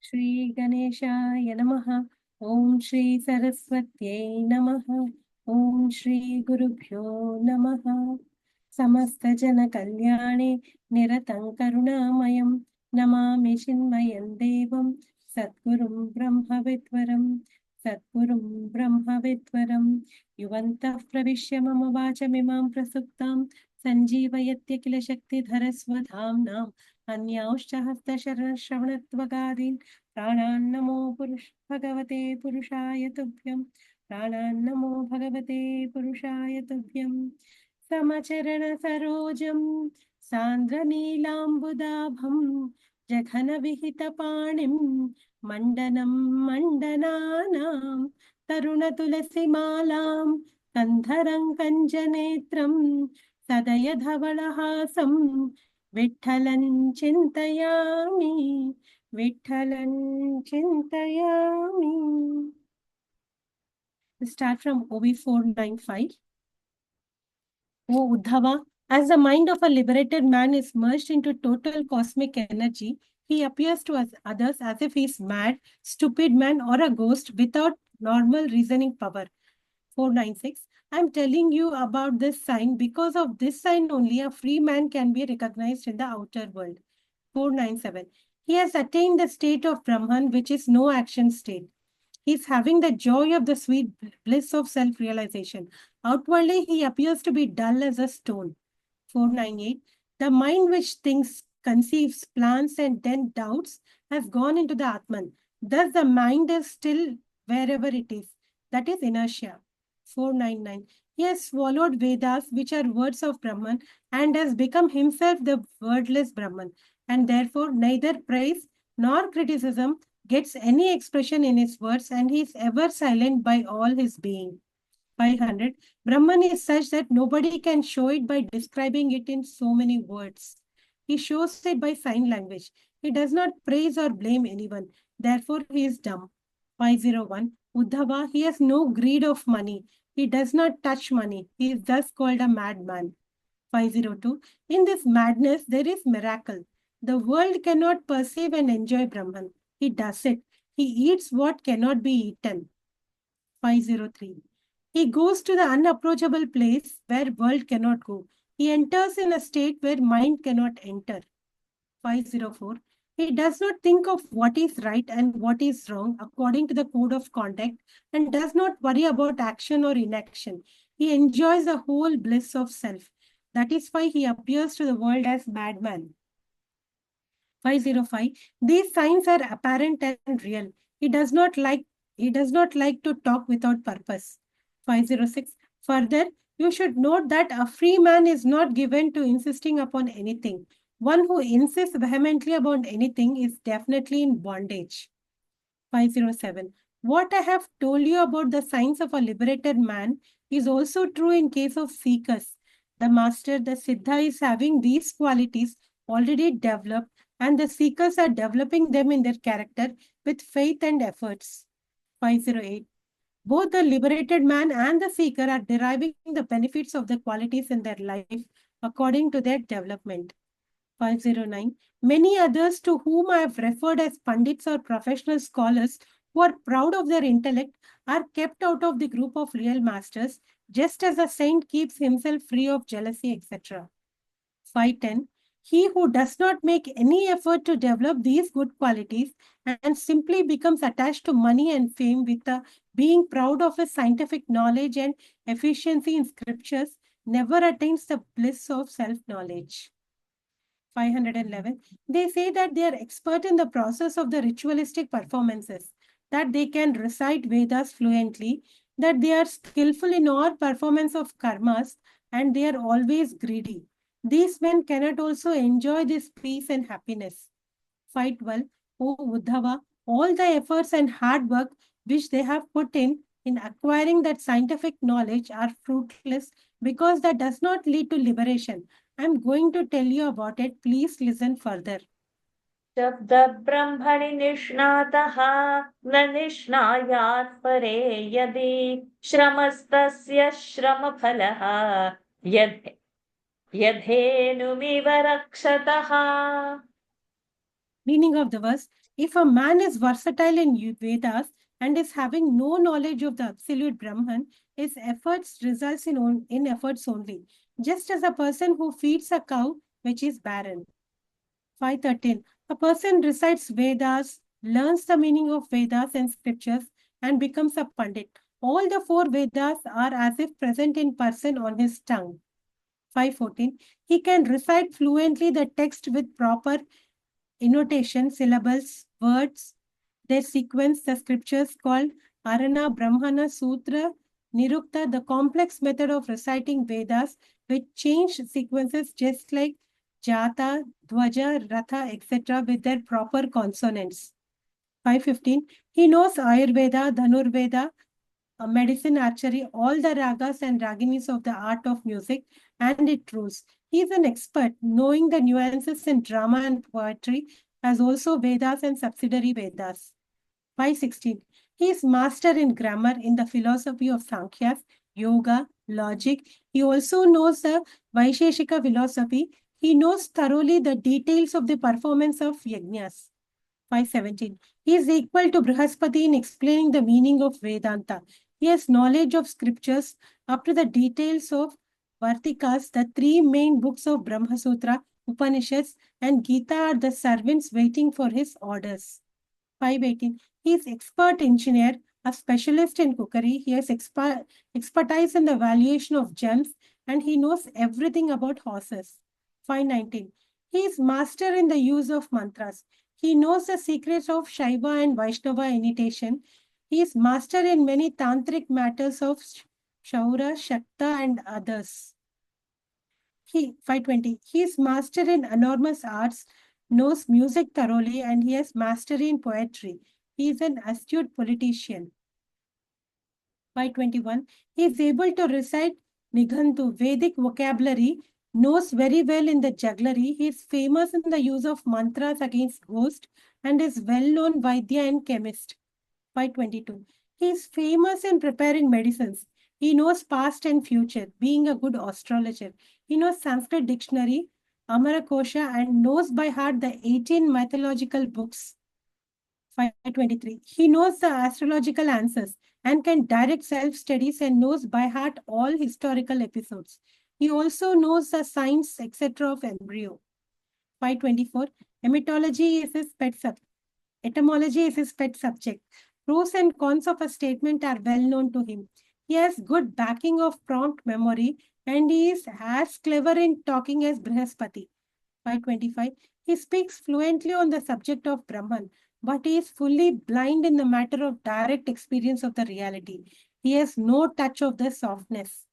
Shri Ganeshaya Namaha. Om Shri Saraswatyai Namaha. Om Shri Gurubhyo Namaha. Samasta Jana Kalyane Niratan Karunamayam Namami Chinmayam Devam Satgurum Brahma Vitvaram Satgurum Brahma Vitvaram Yuvantah Pravishya Mama Vachamimam Prasuptam Sanjeevayatya Kila Shakti Dharasvadhamnam अन्यांश्च हस्तशरश्रवणत्वगादीन् प्राणान्नमो भगवते पुरुषाय तुभ्यं प्राणान्नमो भगवते पुरुषाय तुभ्यं समचरणसरोजं सान्द्रनीलाम्बुदाभं जघनविहितपाणिं मण्डनं मण्डनानां तरुणतुलसीमालां कन्धरं कञ्जनेत्रं सदय धवलहासं विठ्ठलं चिन्तयामि विठ्ठलं चिन्तयामि. Start from Ovis 495. O Uddhava, as the mind of a liberated man is merged into total cosmic energy, he appears to us others as if he is mad, stupid man or a ghost without normal reasoning power. 496. I am telling you about this sign. Because of this sign only, a free man can be recognized in the outer world. 497. He has attained the state of Brahman, which is no action state. He is having the joy of the sweet bliss of self-realization. Outwardly, he appears to be dull as a stone. 498. The mind which thinks, conceives, plans, and then doubts has gone into the Atman. Thus, the mind is still wherever it is. That is inertia. 499. He has swallowed Vedas, which are words of Brahman, and has become himself the wordless Brahman. And therefore, neither praise nor criticism gets any expression in his words, and he is ever silent by all his being. 500. Brahman is such that nobody can show it by describing it in so many words. He shows it by sign language. He does not praise or blame anyone. Therefore, he is dumb. 501. Uddhava, he has no greed of money. He does not touch money. He is thus called a madman. 502. In this madness, there is miracle. The world cannot perceive and enjoy Brahman. He does it. He eats what cannot be eaten. 503. He goes to the unapproachable place where world cannot go. He enters in a state where mind cannot enter. 504. He does not think of what is right and what is wrong according to the code of conduct and does not worry about action or inaction. He enjoys the whole bliss of self. That is why he appears to the world as madman. 505. These signs are apparent and real. He does not like to talk without purpose. 506. Further, you should note that a free man is not given to insisting upon anything. One who insists vehemently about anything is definitely in bondage. 507. What I have told you about the signs of a liberated man is also true in case of seekers. The master, the Siddha, is having these qualities already developed, and the seekers are developing them in their character with faith and efforts. 508. Both the liberated man and the seeker are deriving the benefits of the qualities in their life according to their development. 509. Many others to whom I have referred as Pandits or professional scholars who are proud of their intellect are kept out of the group of real masters, just as a saint keeps himself free of jealousy, etc. 510. He who does not make any effort to develop these good qualities and simply becomes attached to money and fame with a being proud of his scientific knowledge and efficiency in scriptures never attains the bliss of self-knowledge. 511. They say that they are expert in the process of the ritualistic performances, that they can recite Vedas fluently, that they are skillful in all performance of karmas, and they are always greedy. These men cannot also enjoy this peace and happiness. 512. O Uddhava, all the efforts and hard work which they have put in acquiring that scientific knowledge are fruitless because that does not lead to liberation. I am going to tell you about it. Please listen further. शब्द ब्रह्मणि निष्णातः न निष्णायात् परे यदि श्रमस्तस्य श्रमफलः यद्धेनुमिव रक्षतः. Meaning of the verse: If a man is versatile in Vedas and is having no knowledge of the absolute Brahman, his efforts results in efforts only, just as a person who feeds a cow which is barren. 513. A person recites Vedas, learns the meaning of Vedas and scriptures, and becomes a Pandit. All the four Vedas are as if present in person on his tongue. 514. He can recite fluently the text with proper innotation, syllables, words, their sequence, the scriptures called Arana, Brahmana, Sutra, Nirukta, the complex method of reciting Vedas with changed sequences just like Jata, Dwaja, Ratha, etc. with their proper consonants. 515. He knows Ayurveda, Dhanurveda, medicine, archery, all the ragas and raginis of the art of music, and it rules. He is an expert, knowing the nuances in drama and poetry, as also Vedas and subsidiary Vedas. 516. He is master in grammar, in the philosophy of Sankhyas, yoga, logic. He also knows the Vaisheshika philosophy. He knows thoroughly the details of the performance of yajnas. 517. He is equal to Brihaspati in explaining the meaning of Vedanta. He has knowledge of scriptures up to the details of Vartikas, the three main books of Brahma Sutra, Upanishads, and Gita are the servants waiting for his orders. 518. He is expert engineer, a specialist in cookery. He has expertise in the valuation of gems, and he knows everything about horses. 519. He is master in the use of mantras. He knows the secrets of Shaiva and Vaishnava initiation. He is master in many tantric matters of Shaura, Shakta, and others. 520. He is master in enormous arts, knows music thoroughly, and he has mastery in poetry. He is an astute politician. 521. He is able to recite Nighantu, Vedic vocabulary, knows very well in the jugglery. He is famous in the use of mantras against ghosts and is well-known Vaidya and chemist. 522. He is famous in preparing medicines. He knows past and future, being a good astrologer. He knows Sanskrit dictionary, Amarakosha, and knows by heart the 18 mythological books. 523. He knows the astrological answers and can direct self-studies and knows by heart all historical episodes. He also knows the science, etc. of embryo. 524. Etymology is his pet subject. Pros and cons of a statement are well known to him. He has good backing of prompt memory and he is as clever in talking as Brihaspati. 525. He speaks fluently on the subject of Brahman, but he is fully blind in the matter of direct experience of the reality. He has no touch of the softness.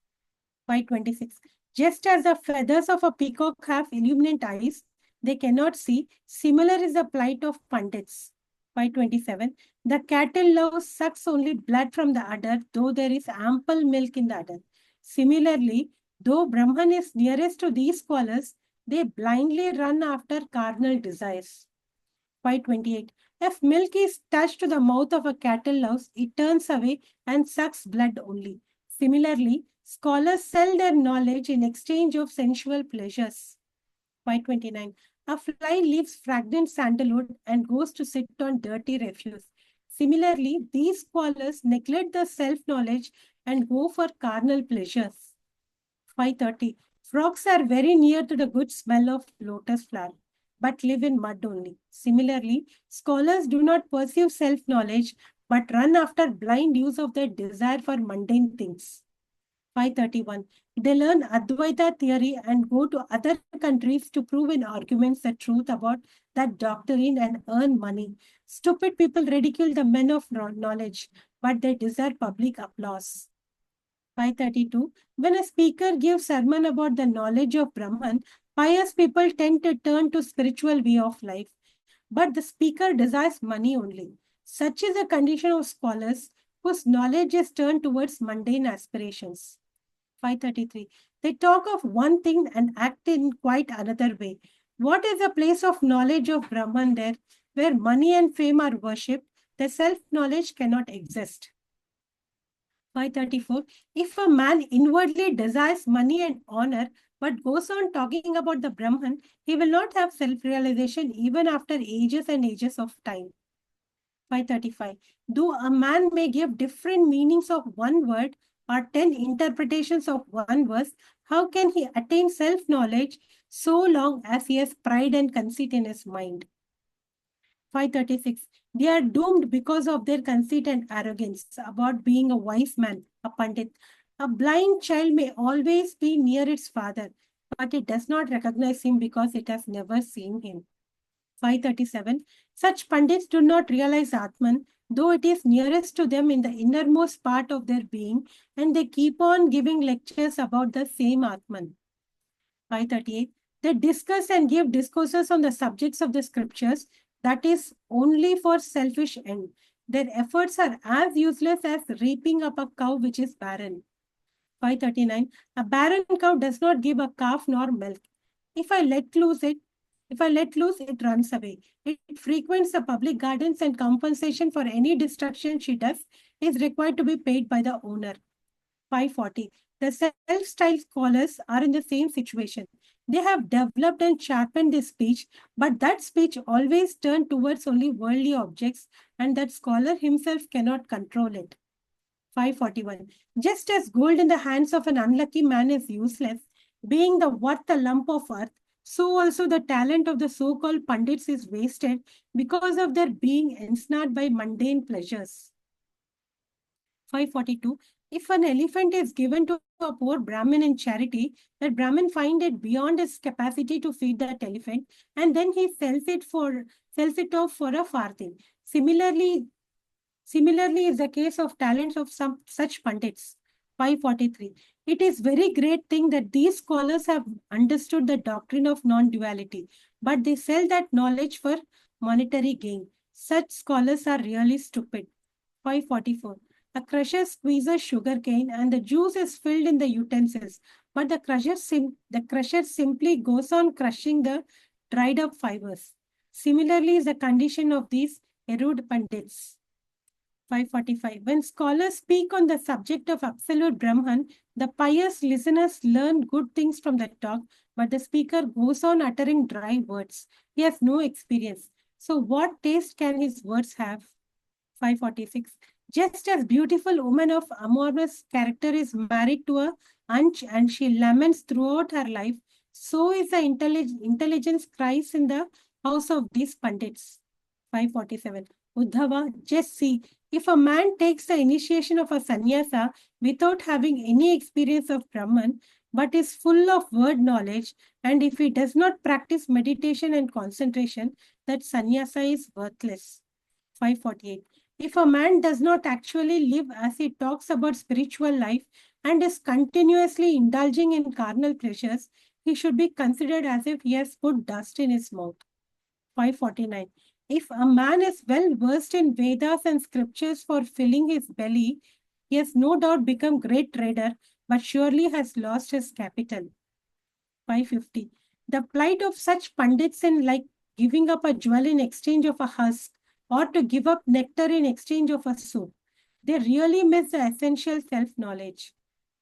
526. Just as the feathers of a peacock have illuminant eyes, they cannot see. Similar is the plight of Pandits. 527. The cattle low sucks only blood from the udder, though there is ample milk in the udder. Similarly, though Brahman is nearest to these scholars, they blindly run after carnal desires. 528. If milk is touched to the mouth of a cattle louse, it turns away and sucks blood only. Similarly, scholars sell their knowledge in exchange of sensual pleasures. 529. A fly leaves fragrant sandalwood and goes to sit on dirty refuse. Similarly, these scholars neglect the self-knowledge and go for carnal pleasures. 530. Frogs are very near to the good smell of lotus flower, but live in mud only. Similarly, scholars do not pursue self-knowledge, but run after blind use of their desire for mundane things. 531. They learn Advaita theory and go to other countries to prove in arguments the truth about that doctrine and earn money. Stupid people ridicule the men of knowledge, but they deserve public applause. 532. When a speaker gives sermon about the knowledge of Brahman, pious people tend to turn to spiritual way of life, but the speaker desires money only. Such is the condition of scholars whose knowledge is turned towards mundane aspirations. 533. They talk of one thing and act in quite another way. What is the place of knowledge of Brahman there, where money and fame are worshipped? The self-knowledge cannot exist. 534. If a man inwardly desires money and honor, but goes on talking about the Brahman, he will not have self-realization even after ages and ages of time. 535. Though a man may give different meanings of one word or 10 interpretations of one verse, how can he attain self-knowledge so long as he has pride and conceit in his mind? 536. They are doomed because of their conceit and arrogance about being a wise man, a pandit. A blind child may always be near its father, but it does not recognize him because it has never seen him. 537. Such pandits do not realize Atman, though it is nearest to them in the innermost part of their being, and they keep on giving lectures about the same Atman. 538. They discuss and give discourses on the subjects of the scriptures, that is only for selfish end. Their efforts are as useless as reaping up a cow which is barren. 539. A barren cow does not give a calf nor milk. If I let loose, it runs away. It frequents the public gardens, and compensation for any destruction she does is required to be paid by the owner. 540. The self-styled scholars are in the same situation. They have developed and sharpened their speech, but that speech always turned towards only worldly objects, and that scholar himself cannot control it. 541. Just as gold in the hands of an unlucky man is useless, being the worth a lump of earth, so also the talent of the so-called pundits is wasted because of their being ensnared by mundane pleasures. 542. If an elephant is given to a poor Brahmin in charity, that Brahmin finds it beyond his capacity to feed that elephant, and then he sells it off for a farthing. Similarly is the case of talents of some such pundits. 543. It is very great thing that these scholars have understood the doctrine of non-duality, but they sell that knowledge for monetary gain. Such scholars are really stupid. 544. A crusher squeezes sugar cane and the juice is filled in the utensils, but the crusher simply goes on crushing the dried up fibers. Similarly is the condition of these erudite pundits. 545. When scholars speak on the subject of absolute Brahman, the pious listeners learn good things from the talk, but the speaker goes on uttering dry words. He has no experience. So what taste can his words have? 546. Just as beautiful woman of amorous character is married to a hunch and she laments throughout her life, so is the intelligence cries in the house of these pandits. 547. Uddhava, just see, if a man takes the initiation of a sannyasa without having any experience of Brahman, but is full of word knowledge, and if he does not practice meditation and concentration, that sannyasa is worthless. 548. If a man does not actually live as he talks about spiritual life and is continuously indulging in carnal pleasures, he should be considered as if he has put dust in his mouth. 549. If a man is well versed in Vedas and scriptures for filling his belly, he has no doubt become great trader, but surely has lost his capital. 550. The plight of such pandits in like giving up a jewel in exchange of a husk, or to give up nectar in exchange of a soup. They really miss the essential self-knowledge.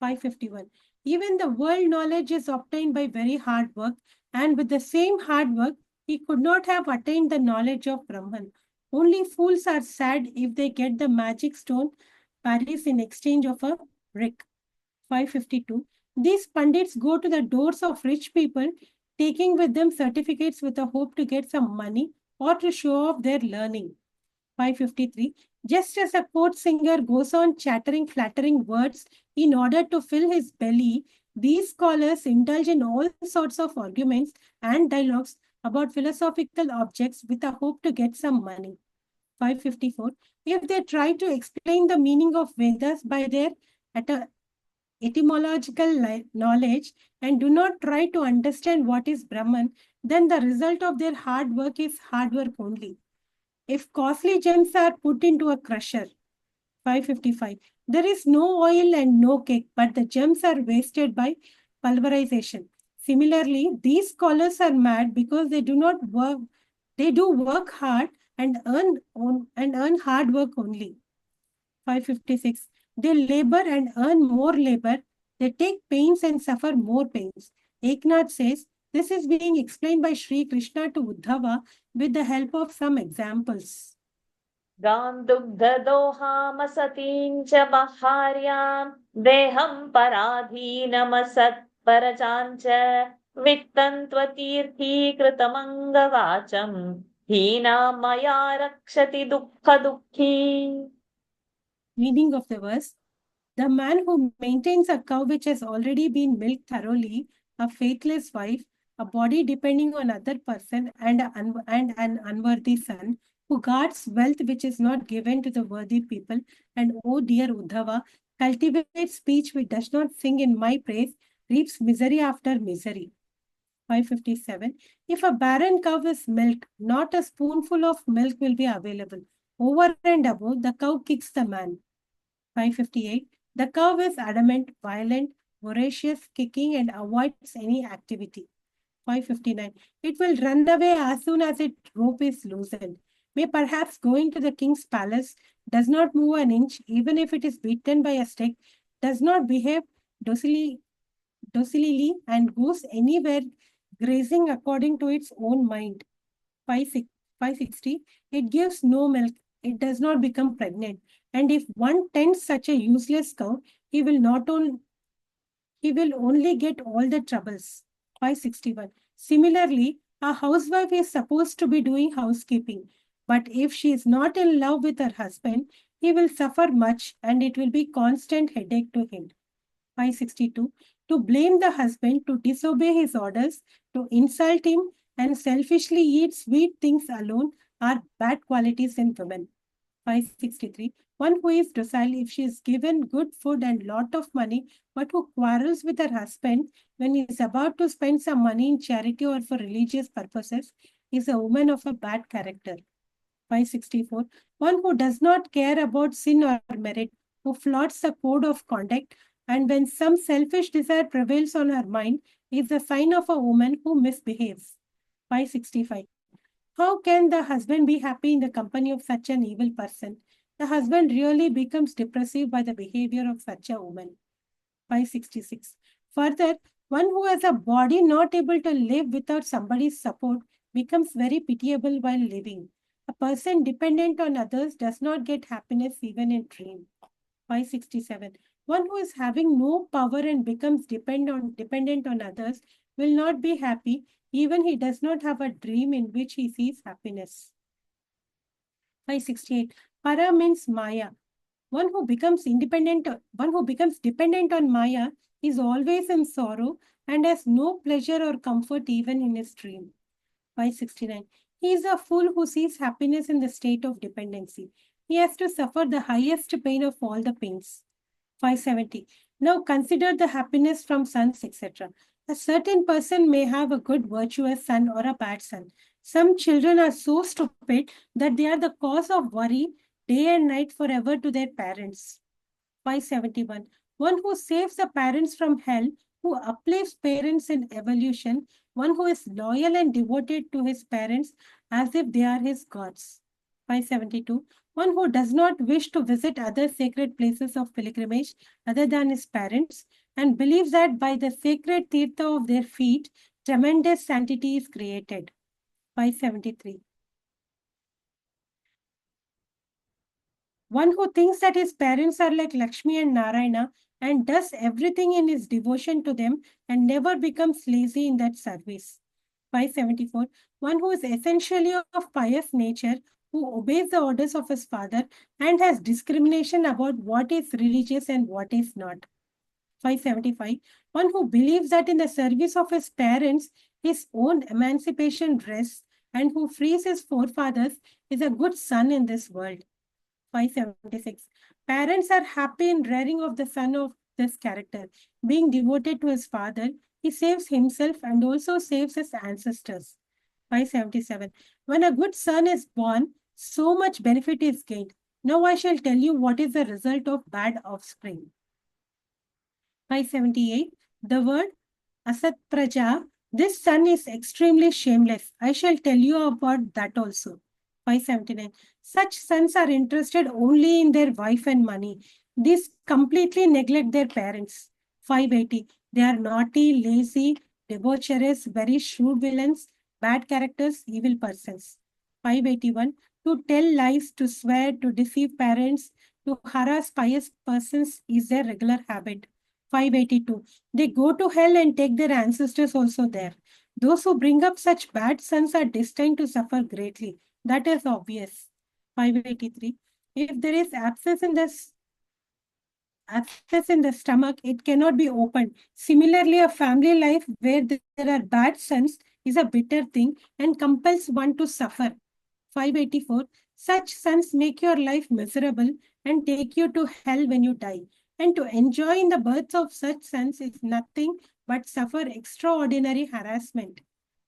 551. Even the world knowledge is obtained by very hard work, and with the same hard work, he could not have attained the knowledge of Brahman. Only fools are sad if they get the magic stone Paris in exchange of a brick. 552. These pandits go to the doors of rich people, taking with them certificates with the hope to get some money or to show off their learning. 553. Just as a court singer goes on chattering flattering words in order to fill his belly, these scholars indulge in all sorts of arguments and dialogues about philosophical objects with a hope to get some money. 554. If they try to explain the meaning of Vedas by their etymological knowledge and do not try to understand what is Brahman, then the result of their hard work is hard work only. If costly gems are put into a crusher, 555, there is no oil and no cake, but the gems are wasted by pulverization. Similarly, these scholars are mad because they do not work, they do work hard and earn hard work only. 556. They labor and earn more labor. They take pains and suffer more pains. Eknath says this is being explained by Sri Krishna to Uddhava with the help of some examples. गान्दुग्धदोहामसतीं च महार्यां देहं पराधीनमसत्परजां च वित्तं त्वतीर्थीकृतमङ्गवाचं हीना मया रक्षति दुःखदुःखी. Meaning of the verse: the man who maintains a cow which has already been milked thoroughly, a faithless wife, a body depending on other person, and an unworthy son, who guards wealth which is not given to the worthy people, and oh dear Uddhava, cultivates speech which does not sing in my praise, reaps misery after misery. 557. If a barren cow is milked, not a spoonful of milk will be available. Over and above, the cow kicks the man. 558. The cow is adamant, violent, voracious, kicking, and avoids any activity. 559. It will run away as soon as its rope is loosened. May perhaps going to the king's palace, does not move an inch, even if it is beaten by a stick, does not behave docilely, and goes anywhere grazing according to its own mind. 560. It gives no milk. It does not become pregnant. And if one tends such a useless cow, he will only get all the troubles. 561. Similarly, a housewife is supposed to be doing housekeeping. But if she is not in love with her husband, he will suffer much and it will be constant headache to him. 562. To blame the husband, to disobey his orders, to insult him, and selfishly eat sweet things alone are bad qualities in women. 563. One who is docile if she is given good food and lot of money, but who quarrels with her husband when he is about to spend some money in charity or for religious purposes, is a woman of a bad character. 564. One who does not care about sin or merit, who flaunts the code of conduct, and when some selfish desire prevails on her mind, is the sign of a woman who misbehaves. 565. How can the husband be happy in the company of such an evil person? The husband really becomes depressive by the behavior of such a woman. 566. Further, one who has a body not able to live without somebody's support becomes very pitiable while living. A person dependent on others does not get happiness even in dream. 567. One who is having no power and becomes dependent on others will not be happy, even he does not have a dream in which he sees happiness. 568. Para means Maya. One who becomes dependent on Maya is always in sorrow and has no pleasure or comfort even in his dream. 569. He is a fool who sees happiness in the state of dependency. He has to suffer the highest pain of all the pains. 570. Now consider the happiness from sons, etc. A certain person may have a good virtuous son or a bad son. Some children are so stupid that they are the cause of worry day and night forever to their parents. 571. One who saves the parents from hell, who uplifts parents in evolution, one who is loyal and devoted to his parents as if they are his gods. 572. One who does not wish to visit other sacred places of pilgrimage other than his parents and believes that by the sacred tirtha of their feet, tremendous sanctity is created. 573. One who thinks that his parents are like Lakshmi and Narayana and does everything in his devotion to them and never becomes lazy in that service. 574. One who is essentially of pious nature, who obeys the orders of his father and has discrimination about what is religious and what is not. 575. One who believes that in the service of his parents, his own emancipation rests and who frees his forefathers is a good son in this world. 576. Parents are happy in rearing of the son of this character. Being devoted to his father, he saves himself and also saves his ancestors. 577. When a good son is born, so much benefit is gained. Now I shall tell you what is the result of bad offspring. 578. The word Asat Praja, this son is extremely shameless. I shall tell you about that also. 579. Such sons are interested only in their wife and money. These completely neglect their parents. 580. They are naughty, lazy, debaucherous, very shrewd villains, bad characters, evil persons. 581. To tell lies, to swear, to deceive parents, to harass pious persons is their regular habit. 582. They go to hell and take their ancestors also there. Those who bring up such bad sons are destined to suffer greatly. That is obvious. 583. If there is abscess in the stomach, it cannot be opened. Similarly, a family life where there are bad sons is a bitter thing and compels one to suffer. 584. Such sons make your life miserable and take you to hell when you die. And to enjoy in the birth of such sons is nothing but suffer extraordinary harassment.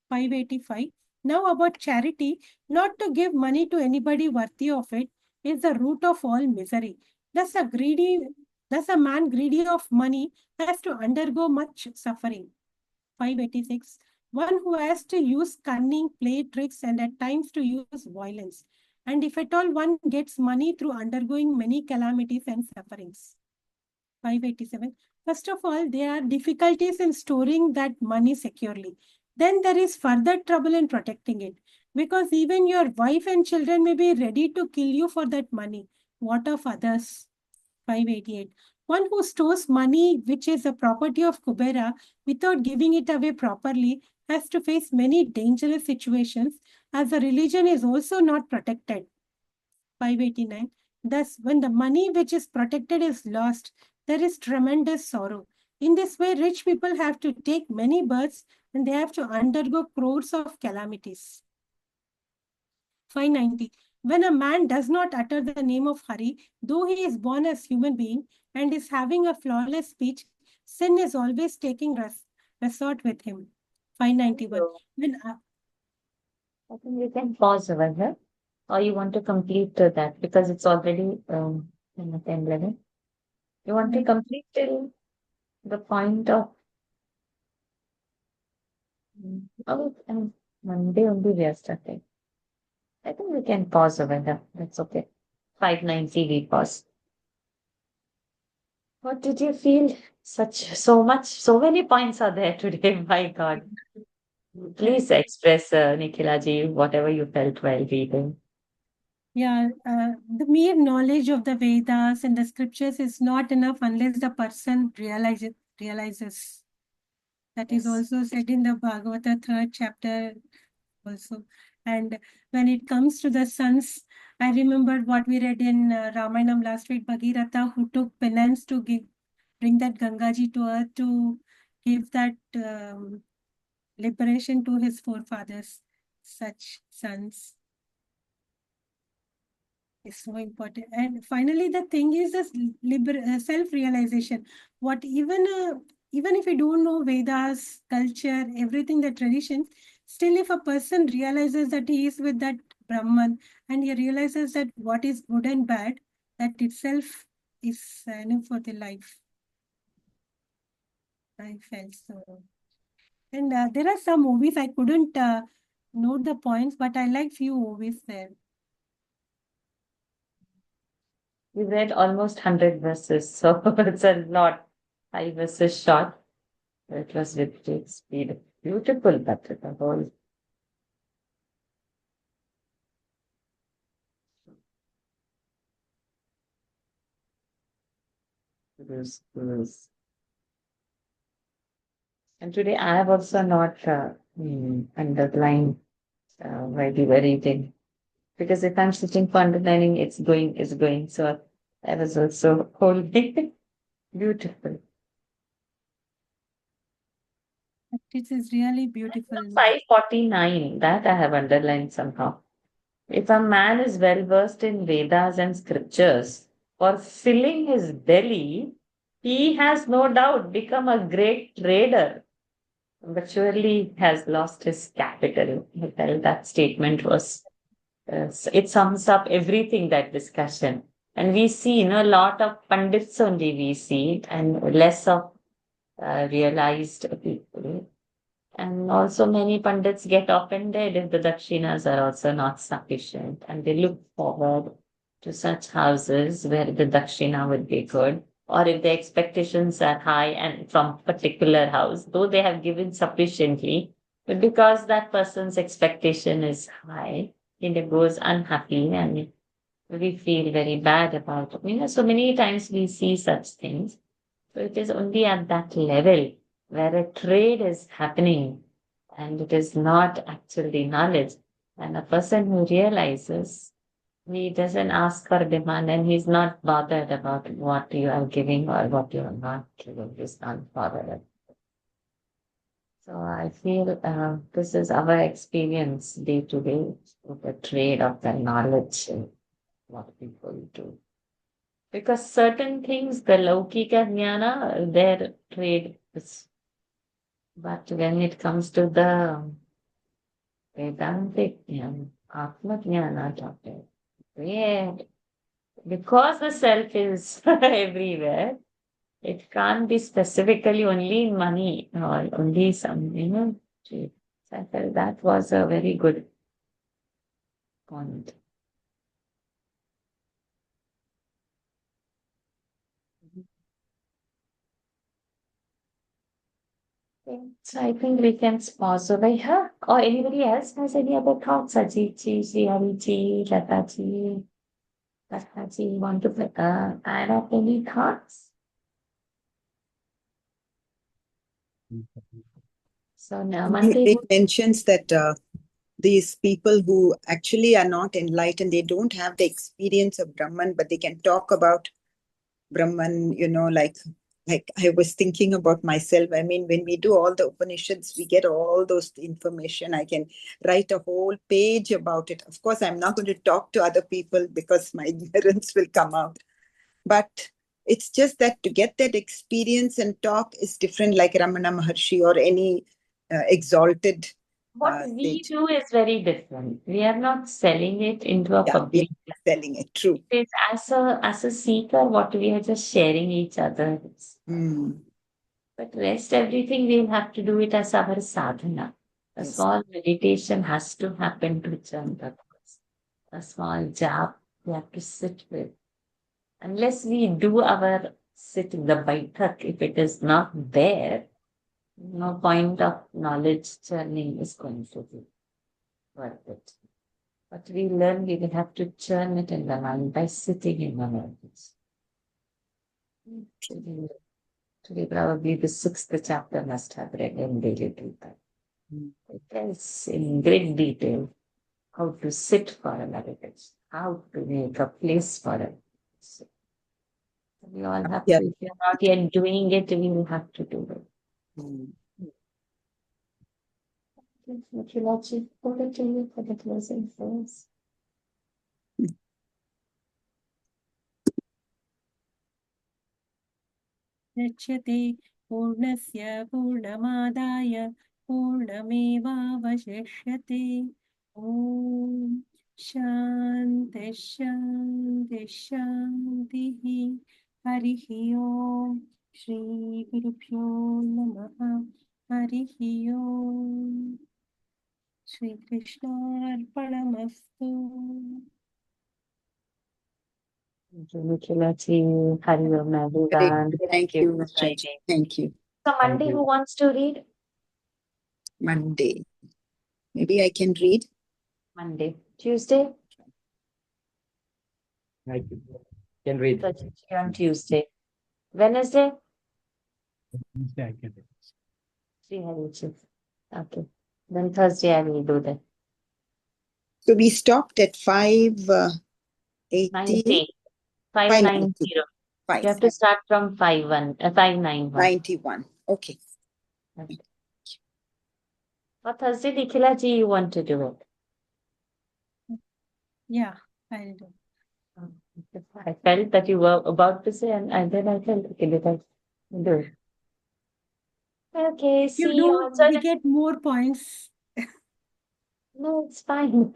585. Now about charity, not to give money to anybody worthy of it is the root of all misery. Thus a greedy, thus a man greedy of money has to undergo much suffering. 586. One who has to use cunning, play tricks, and at times to use violence. And if at all one gets money through undergoing many calamities and sufferings. 587. First of all, there are difficulties in storing that money securely. Then there is further trouble in protecting it because even your wife and children may be ready to kill you for that money. What of others? 588. One who stores money, which is a property of Kubera, without giving it away properly, has to face many dangerous situations as the religion is also not protected. 589. Thus, when the money which is protected is lost, there is tremendous sorrow. In this way, rich people have to take many births and they have to undergo crores of calamities. 590. When a man does not utter the name of Hari, though he is born as human being and is having a flawless speech, sin is always taking resort with him. 591. So, When I think we can pause over here. Or you want to complete that because it's already 10, 11. You want to complete till the point of Monday only we are starting. I think we can pause over there. That's okay. 590 we pause. What did you feel? So many points are there today. My God. Please express, Nikhila ji, whatever you felt while reading. Yeah, the mere knowledge of the Vedas and the scriptures is not enough unless the person realizes. That is Yes. also said in the Bhagavata third chapter also. And when it comes to the sons, I remembered what we read in Ramayanam last week, Bhagirath, who took penance to bring that Gangaji to earth to give that liberation to his forefathers. Such sons is so important. And finally, the thing is this self-realization. What even if you don't know Vedas, culture, everything, the traditions, still if a person realizes that he is with that Brahman and he realizes that what is good and bad, that itself is enough for the life. I felt so. And there are some movies I couldn't note the points, but I like few movies there. We read almost 100 verses, so it's a lot. 5 verses short. It was with great speed. Beautiful, but the whole was. And today I have also not underlined while we were reading. Because if I'm sitting for underlining, it's going. So I was also holding. Beautiful. It is really beautiful. 549, that I have underlined somehow. If a man is well versed in Vedas and scriptures, for filling his belly, he has no doubt become a great trader, but surely has lost his capital. I felt that statement was, it sums up everything, that discussion. And we see, a lot of pundits only we see, and less of realized people. And also many pundits get offended if the dakshinas are also not sufficient and they look forward to such houses where the dakshina would be good, or if the expectations are high and from particular house, though they have given sufficiently, but because that person's expectation is high, he goes unhappy and we feel very bad about it. So many times we see such things. So it is only at that level where a trade is happening and it is not actually knowledge. And a person who realizes he doesn't ask for demand and he's not bothered about what you are giving or what you are not giving. He's not bothered. So I feel this is our experience day to day with the trade of the knowledge and what people do. Because certain things, the Laukika Jnana, their trade is. But when it comes to the Vedantic Jnana, Atma Jnana topic, where because the self is everywhere, it can't be specifically only in money or only some, trade. So I felt that was a very good point. Okay, so I think we can pause over here. Or anybody else has any other thoughts? Ajit ji, Srihari ji, Lata ji, Lata ji, want to add up any thoughts? So now Monday, It mentions that these people who actually are not enlightened, they don't have the experience of Brahman, but they can talk about Brahman, like I was thinking about myself. I mean, when we do all the Upanishads, we get all those information. I can write a whole page about it. Of course, I'm not going to talk to other people because my ignorance will come out. But it's just that to get that experience and talk is different, like Ramana Maharshi or any exalted what we sage. do is very different. We are not selling it into a Yeah, we public. are selling it. True. It is as a seeker, what we are just sharing each other. Mm. But rest everything we'll have to do it as our sadhana. A Yes. small meditation has to happen to Chandra. A small jap we have to sit with. Unless we do our sitting, the baitak, if it is not there, no point of knowledge churning is going to be worth it. But we learn we will have to churn it in the mind by sitting in the knowledge. Today probably the sixth chapter must have read in daily Gita. It tells in great detail how to sit for a meditation, how to make a place for it. So we all have Yeah. to, if you're not yet doing it, we will have to do it. Mm. Michilachi, over to you for the closing phrase. रच्यते पूर्णस्य पूर्णमादाय पूर्णमेवावशिष्यते ॐ शान्ति शान्ति शान्तिः हरिः ॐ श्रीगुरुभ्यो नमः हरिः ॐ श्रीकृष्णार्पणमस्तु Michilachi, Hari Om everyone. Great. Thank you, for Maharaj. joining. Thank you. So Monday, who wants to read? Monday. Maybe I can read. Monday. Tuesday? I can read. Thursday on Tuesday. Wednesday? Wednesday I can read. Srihari. Okay. Then Thursday I will do that. So we stopped at 580. 90. 590. You have to start from 591. 91. Okay. Okay. For Thursday, Nikhila ji, you want to do it? Yeah, I'll do. I felt that you were about to say, and then I felt, okay, let us do it. Okay, see you know, also. we get more points. No, it's fine.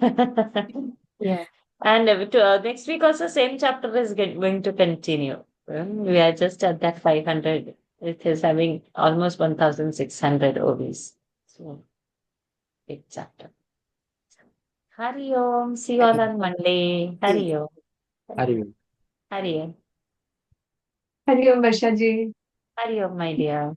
Yeah. And next week also, same chapter is going to continue. We are just at that 500. It is having almost 1,600 Ovis. So, big chapter. Hari Om. See you all on Monday. Hari Om. Hari Om. Hari Om. Hari Om, Varsha ji. Hari Om, my dear.